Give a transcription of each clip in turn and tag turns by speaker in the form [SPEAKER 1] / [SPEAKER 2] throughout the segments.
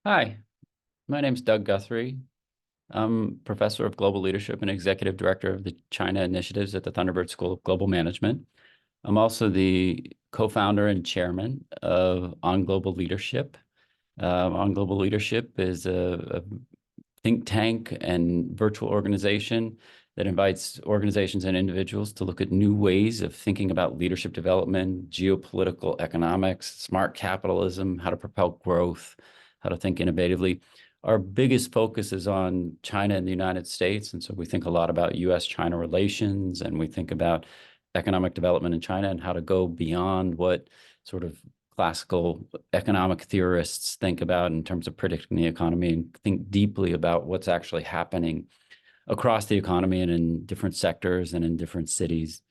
[SPEAKER 1] Hi, my name's Doug Guthrie. I'm professor of global leadership and executive director of the China initiatives at the Thunderbird School of Global Management. I'm also the co-founder and chairman of On Global Leadership. On Global Leadership is a think tank and virtual organization that invites organizations and individuals to look at new ways of thinking about leadership development, geopolitical economics, smart capitalism, how to propel growth, how to think innovatively. Our biggest focus is on China and the United States. And so we think a lot about US-China relations, and we think about economic development in China and how to go beyond what sort of classical economic theorists think about in terms of predicting the economy, and think deeply about what's actually happening across the economy and in different sectors and in different cities.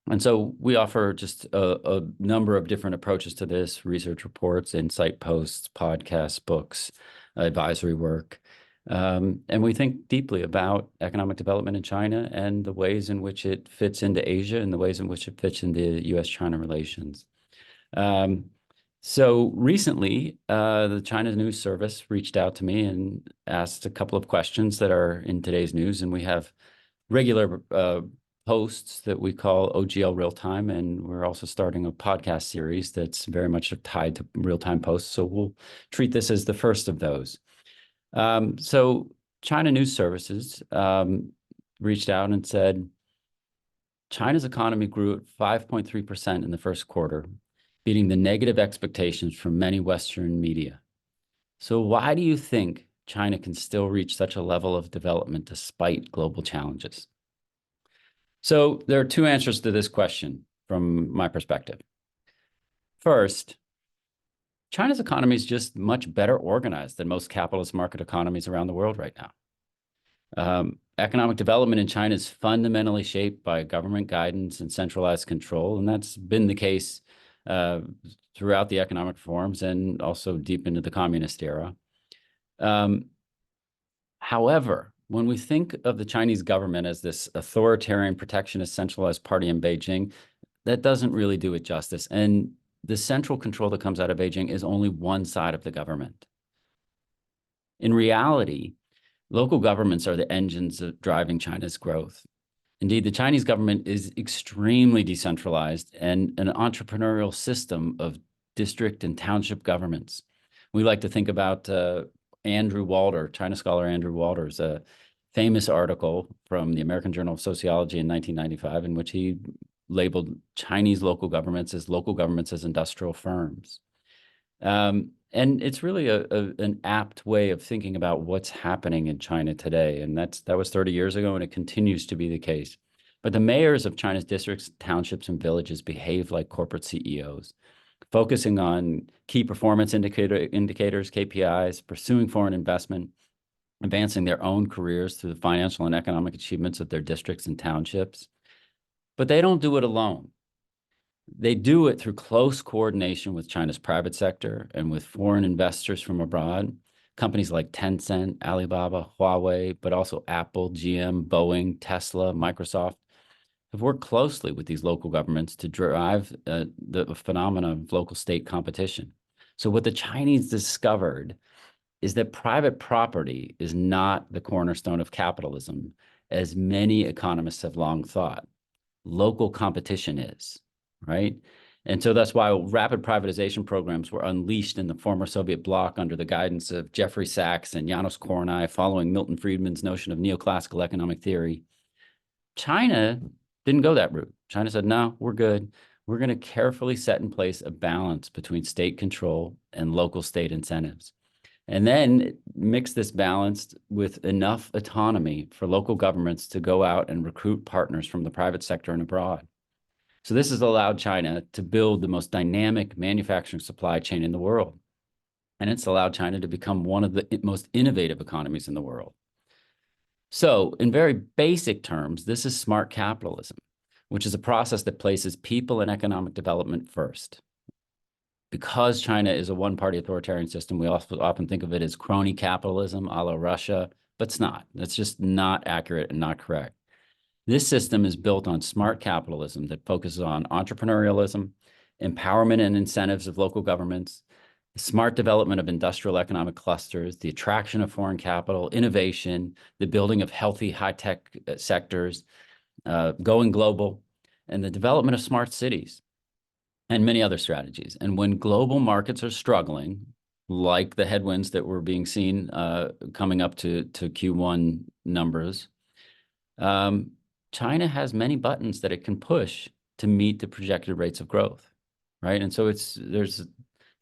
[SPEAKER 1] And so we offer just a number of different approaches to this: research reports, insight posts, podcasts, books, advisory work. And we think deeply about economic development in China and the ways in which it fits into Asia and the ways in which it fits into US-China relations. Um, so recently, the China News Service reached out to me and asked a couple of questions that are in today's news. And we have regular posts that we call OGL Real Time. And we're also starting a podcast series that's very much tied to real-time posts. So we'll treat this as the first of those. So China News Services reached out and said, China's economy grew at 5.3% in the first quarter, beating the negative expectations from many Western media. So why do you think China can still reach such a level of development despite global challenges? So there are two answers to this question from my perspective. First, China's economy is just much better organized than most capitalist market economies around the world right now. Economic development in China is fundamentally shaped by government guidance and centralized control, and that's been the case throughout the economic reforms and also deep into the communist era. However, when we think of the Chinese government as this authoritarian, protectionist, centralized party in Beijing, that doesn't really do it justice. And the central control that comes out of Beijing is only one side of the government. In reality, local governments are the engines of driving China's growth. Indeed, the Chinese government is extremely decentralized and an entrepreneurial system of district and township governments. We like to think about Andrew Walter, China scholar Andrew Walter's a famous article from the American Journal of Sociology in 1995, in which he labeled Chinese local governments as industrial firms. And it's really an apt way of thinking about what's happening in China today. And that was 30 years ago, and it continues to be the case. But the mayors of China's districts, townships, and villages behave like corporate CEOs, focusing on key performance indicators, KPIs, pursuing foreign investment, advancing their own careers through the financial and economic achievements of their districts and townships. But they don't do it alone. They do it through close coordination with China's private sector and with foreign investors from abroad. Companies like Tencent, Alibaba, Huawei, but also Apple, GM, Boeing, Tesla, Microsoft have worked closely with these local governments to drive the phenomenon of local state competition. So what the Chinese discovered is that private property is not the cornerstone of capitalism, as many economists have long thought. Local competition is, right? And so that's why rapid privatization programs were unleashed in the former Soviet bloc under the guidance of Jeffrey Sachs and Janos Kornai, following Milton Friedman's notion of neoclassical economic theory. China didn't go that route. China said, no, we're good. We're going to carefully set in place a balance between state control and local state incentives. And then mix this balance with enough autonomy for local governments to go out and recruit partners from the private sector and abroad. So this has allowed China to build the most dynamic manufacturing supply chain in the world. And it's allowed China to become one of the most innovative economies in the world. So in very basic terms, this is smart capitalism, which is a process that places people and economic development first. Because China is a one-party authoritarian system, we also often think of it as crony capitalism a la Russia, but it's not. That's just not accurate and not correct. This system is built on smart capitalism that focuses on entrepreneurialism, empowerment and incentives of local governments, the smart development of industrial economic clusters, the attraction of foreign capital, innovation, the building of healthy high-tech sectors, going global, and the development of smart cities, and many other strategies. And when global markets are struggling, like the headwinds that were being seen coming up to Q1 numbers, China has many buttons that it can push to meet the projected rates of growth, right? And so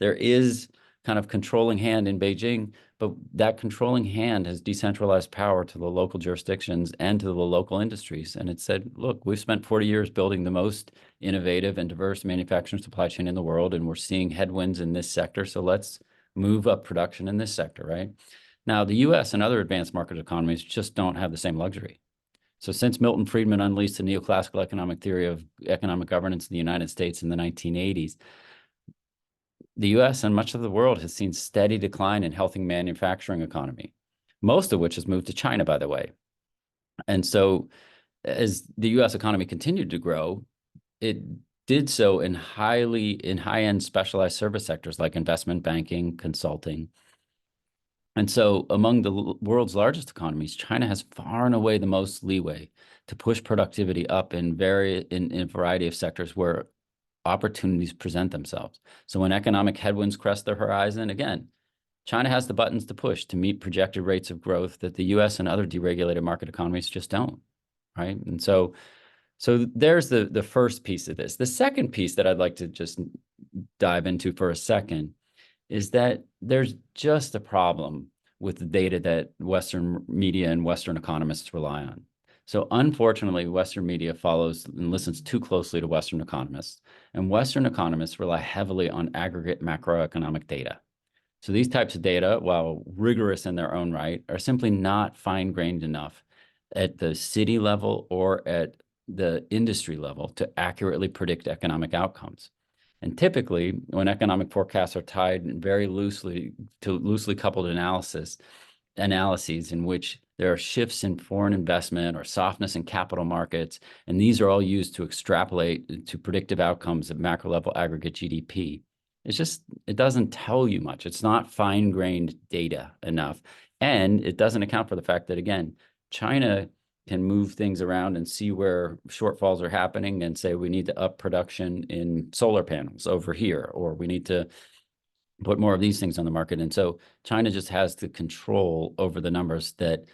[SPEAKER 1] there is kind of controlling hand in Beijing, but that controlling hand has decentralized power to the local jurisdictions and to the local industries. And it said, look, we've spent 40 years building the most innovative and diverse manufacturing supply chain in the world, and we're seeing headwinds in this sector, so let's move up production in this sector, right? Now, the US and other advanced market economies just don't have the same luxury. So since Milton Friedman unleashed the neoclassical economic theory of economic governance in the United States in the 1980s, the US and much of the world has seen steady decline in healthy manufacturing economy, most of which has moved to China, by the way. And so as the US economy continued to grow, it did so in high-end specialized service sectors like investment banking, consulting. And so among the world's largest economies, China has far and away the most leeway to push productivity up in a variety of sectors where opportunities present themselves. So when economic headwinds crest the horizon, again, China has the buttons to push to meet projected rates of growth that the US and other deregulated market economies just don't, right? And so there's the first piece of this. The second piece that I'd like to just dive into for a second is that there's just a problem with the data that Western media and Western economists rely on. So unfortunately, Western media follows and listens too closely to Western economists, and Western economists rely heavily on aggregate macroeconomic data. So these types of data, while rigorous in their own right, are simply not fine-grained enough at the city level or at the industry level to accurately predict economic outcomes. And typically, when economic forecasts are tied very loosely to loosely coupled analyses in which there are shifts in foreign investment or softness in capital markets, and these are all used to extrapolate to predictive outcomes at macro level aggregate GDP. It doesn't tell you much. It's not fine-grained data enough. And it doesn't account for the fact that, again, China can move things around and see where shortfalls are happening and say, we need to up production in solar panels over here, or we need to put more of these things on the market. And so China just has the control over the numbers that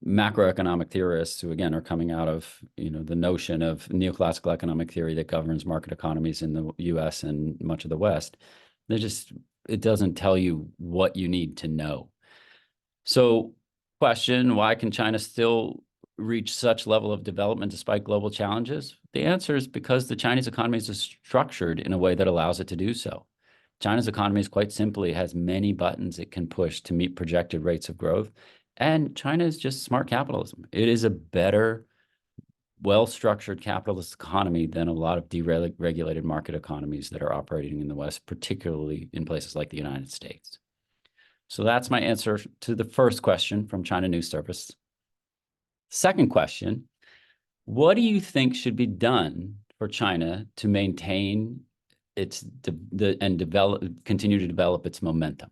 [SPEAKER 1] macroeconomic theorists, who again are coming out of the notion of neoclassical economic theory that governs market economies in the US and much of the West, it doesn't tell you what you need to know. So question, why can China still reach such level of development despite global challenges? The answer is because the Chinese economy is structured in a way that allows it to do so. China's economy is quite simply has many buttons it can push to meet projected rates of growth. And China is just smart capitalism. It is a better, well-structured capitalist economy than a lot of deregulated market economies that are operating in the West, particularly in places like the United States. So that's my answer to the first question from China News Service. Second question, what do you think should be done for China to maintain continue to develop its momentum?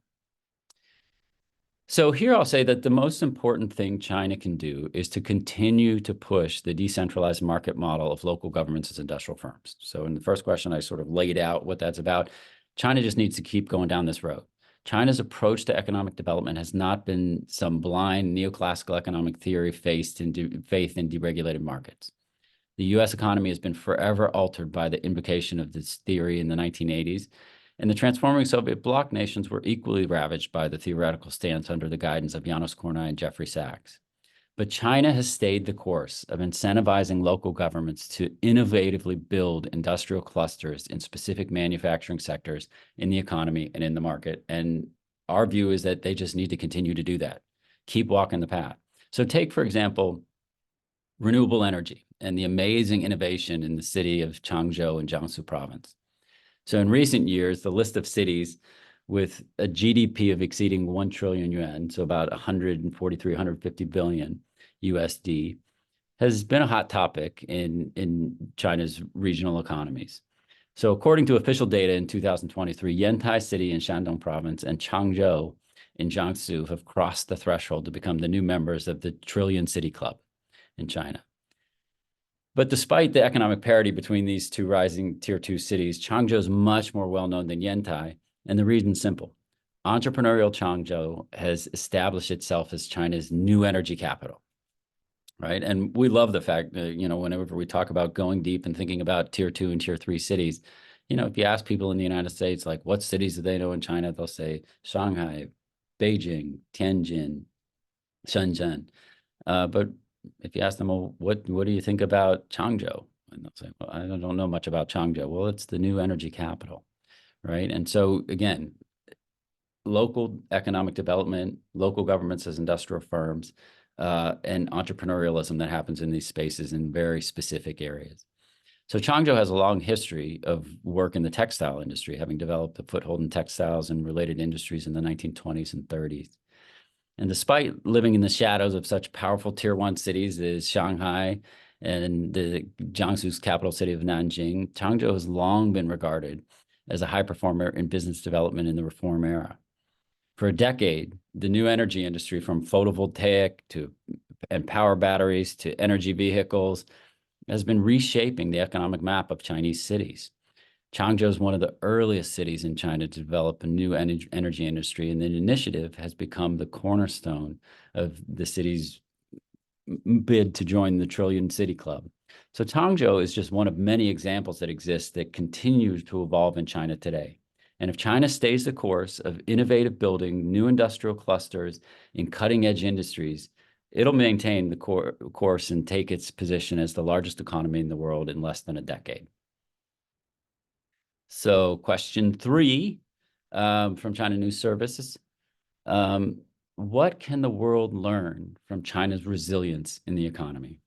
[SPEAKER 1] So here I'll say that the most important thing China can do is to continue to push the decentralized market model of local governments as industrial firms. So in the first question, I sort of laid out what that's about. China just needs to keep going down this road. China's approach to economic development has not been some blind neoclassical economic theory faith in deregulated markets. The US economy has been forever altered by the invocation of this theory in the 1980s, and the transforming Soviet bloc nations were equally ravaged by the theoretical stance under the guidance of Janos Kornai and Jeffrey Sachs. But China has stayed the course of incentivizing local governments to innovatively build industrial clusters in specific manufacturing sectors in the economy and in the market. And our view is that they just need to continue to do that. Keep walking the path. So take, for example, renewable energy and the amazing innovation in the city of Changzhou in Jiangsu province. So in recent years, the list of cities with a GDP of exceeding 1 trillion yuan, so about 143, 150 billion USD, has been a hot topic in China's regional economies. So according to official data in 2023, Yantai City in Shandong Province and Changzhou in Jiangsu have crossed the threshold to become the new members of the Trillion City Club in China. But despite the economic parity between these two rising tier 2 cities, Changzhou is much more well-known than Yantai, and the reason's simple. Entrepreneurial Changzhou has established itself as China's new energy capital, right? And we love the fact that, whenever we talk about going deep and thinking about tier 2 and tier 3 cities, if you ask people in the United States, like what cities do they know in China, they'll say Shanghai, Beijing, Tianjin, Shenzhen. But if you ask them, well, what do you think about Changzhou? And they'll say, well, I don't know much about Changzhou. Well, it's the new energy capital, right? And so again, local economic development, local governments as industrial firms, and entrepreneurialism that happens in these spaces in very specific areas. So Changzhou has a long history of work in the textile industry, having developed a foothold in textiles and related industries in the 1920s and 30s. And despite living in the shadows of such powerful tier 1 cities as Shanghai and the Jiangsu's capital city of Nanjing, Changzhou has long been regarded as a high performer in business development in the reform era. For a decade, the new energy industry, from photovoltaic and power batteries to energy vehicles, has been reshaping the economic map of Chinese cities. Changzhou is one of the earliest cities in China to develop a new energy industry, and the initiative has become the cornerstone of the city's bid to join the Trillion City Club. So Changzhou is just one of many examples that exist that continue to evolve in China today. And if China stays the course of innovative building new industrial clusters in cutting-edge industries, it'll maintain the course and take its position as the largest economy in the world in less than a decade. So question 3 from China News Services. What can the world learn from China's resilience in the economy?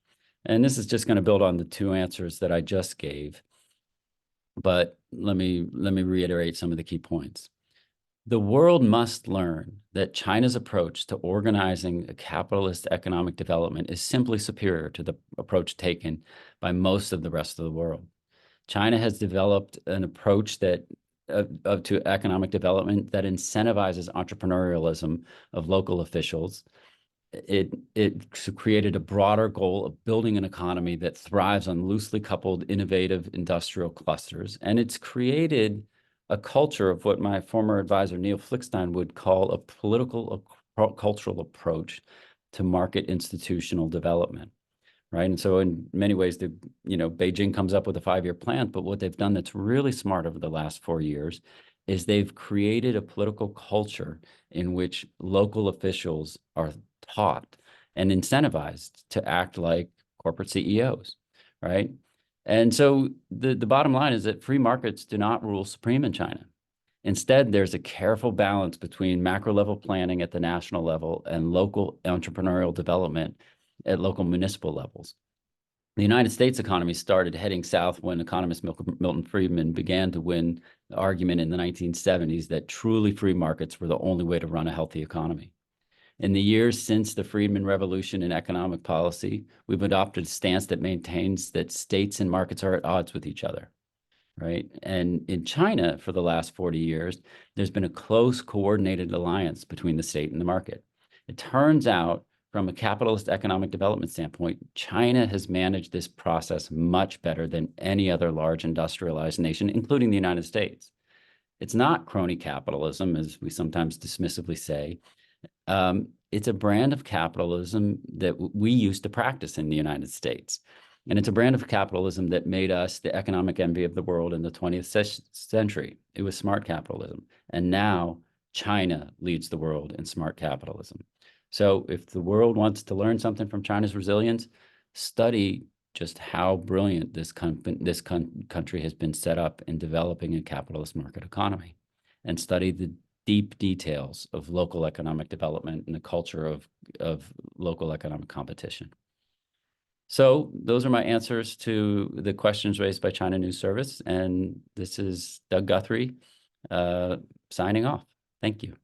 [SPEAKER 1] And this is just going to build on the 2 answers that I just gave. But let me reiterate some of the key points. The world must learn that China's approach to organizing a capitalist economic development is simply superior to the approach taken by most of the rest of the world. China has developed an approach to economic development that incentivizes entrepreneurialism of local officials. It created a broader goal of building an economy that thrives on loosely coupled, innovative industrial clusters. And it's created a culture of what my former advisor, Neil Flickstein, would call a political cultural approach to market institutional development. Right. And so in many ways, Beijing comes up with a 5-year plan, but what they've done that's really smart over the last 4 years is they've created a political culture in which local officials are taught and incentivized to act like corporate CEOs. Right. And so the bottom line is that free markets do not rule supreme in China. Instead, there's a careful balance between macro level planning at the national level and local entrepreneurial development at local municipal levels. The United States economy started heading south when economist Milton Friedman began to win the argument in the 1970s that truly free markets were the only way to run a healthy economy. In the years since the Friedman revolution in economic policy, we've adopted a stance that maintains that states and markets are at odds with each other. Right. And in China, for the last 40 years, there's been a close coordinated alliance between the state and the market. It turns out, from a capitalist economic development standpoint, China has managed this process much better than any other large industrialized nation, including the United States. It's not crony capitalism, as we sometimes dismissively say. It's a brand of capitalism that we used to practice in the United States. And it's a brand of capitalism that made us the economic envy of the world in the 20th century. It was smart capitalism. And now China leads the world in smart capitalism. So if the world wants to learn something from China's resilience, study just how brilliant this country has been set up in developing a capitalist market economy, and study the deep details of local economic development and the culture of local economic competition. So those are my answers to the questions raised by China News Service. And this is Doug Guthrie signing off. Thank you.